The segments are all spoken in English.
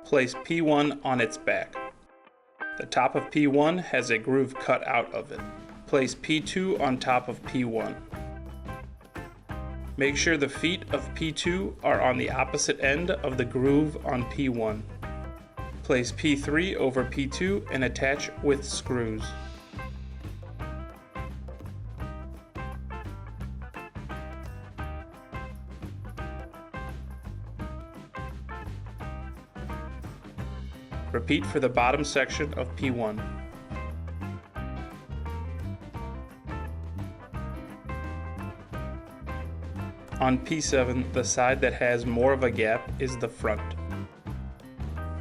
Place P1 on its back. The top of P1 has a groove cut out of it. Place P2 on top of P1. Make sure the feet of P2 are on the opposite end of the groove on P1. Place P3 over P2 and attach with screws. Repeat for the bottom section of P1. On P7, the side that has more of a gap is the front.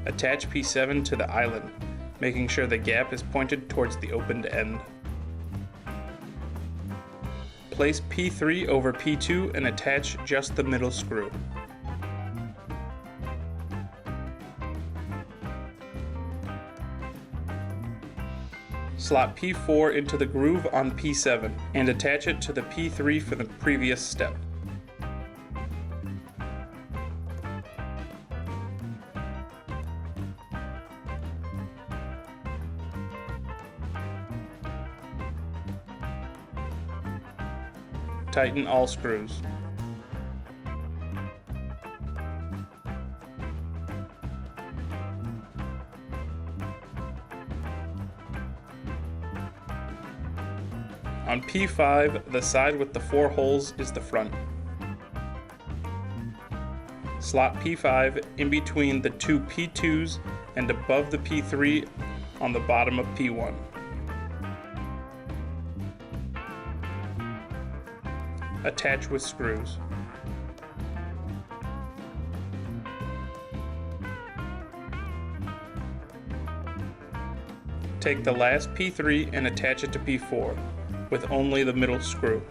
Attach P7 to the island, making sure the gap is pointed towards the opened end. Place P3 over P2 and attach just the middle screw. Slot P4 into the groove on P7 and attach it to the P3 for the previous step. Tighten all screws. On P5, the side with the 4 holes is the front. Slot P5 in between the 2 P2s and above the P3 on the bottom of P1. Attach with screws. Take the last P3 and attach it to P4 with only the middle screw.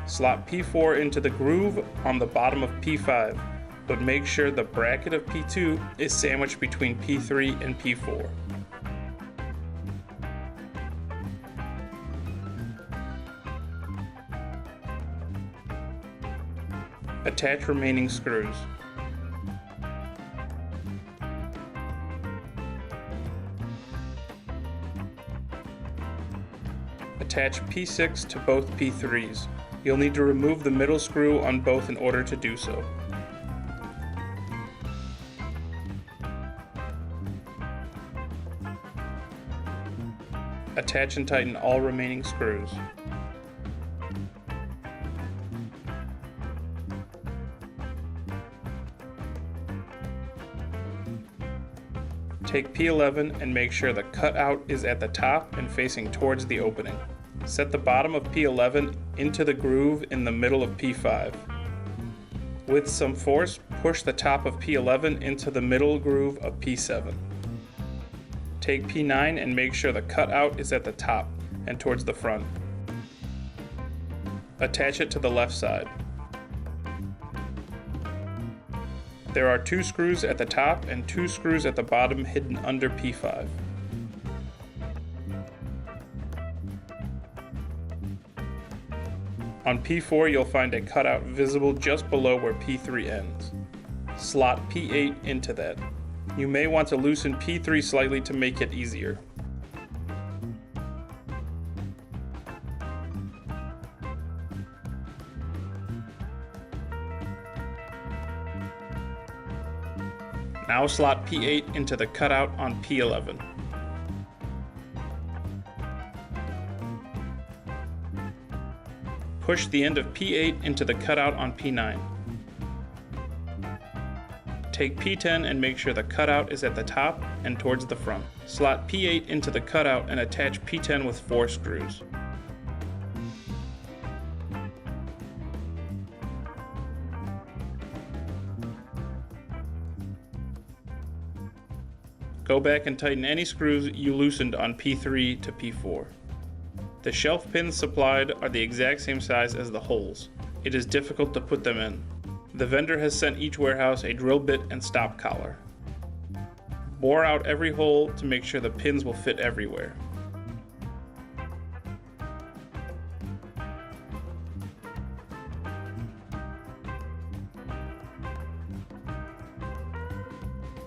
Slot P4 into the groove on the bottom of P5, but make sure the bracket of P2 is sandwiched between P3 and P4. Attach remaining screws. Attach P6 to both P3s. You'll need to remove the middle screw on both in order to do so. Attach and tighten all remaining screws. Take P11 and make sure the cutout is at the top and facing towards the opening. Set the bottom of P11 into the groove in the middle of P5. With some force, push the top of P11 into the middle groove of P7. Take P9 and make sure the cutout is at the top and towards the front. Attach it to the left side. There are 2 screws at the top and 2 screws at the bottom hidden under P5. On P4 you'll find a cutout visible just below where P3 ends. Slot P8 into that. You may want to loosen P3 slightly to make it easier. Now slot P8 into the cutout on P11. Push the end of P8 into the cutout on P9. Take P10 and make sure the cutout is at the top and towards the front. Slot P8 into the cutout and attach P10 with 4 screws. Go back and tighten any screws you loosened on P3 to P4. The shelf pins supplied are the exact same size as the holes. It is difficult to put them in. The vendor has sent each warehouse a drill bit and stop collar. Bore out every hole to make sure the pins will fit everywhere.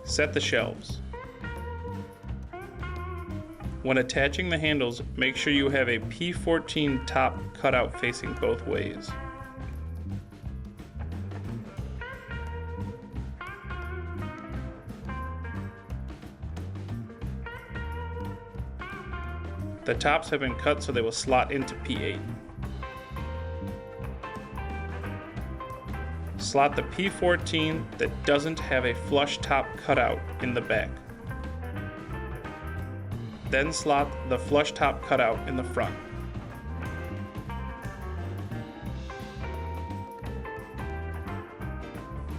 Set the shelves. When attaching the handles, make sure you have a P14 top cutout facing both ways. The tops have been cut so they will slot into P8. Slot the P14 that doesn't have a flush top cutout in the back. Then slot the flush top cutout in the front.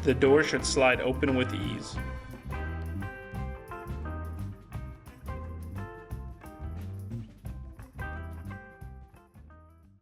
The door should slide open with ease.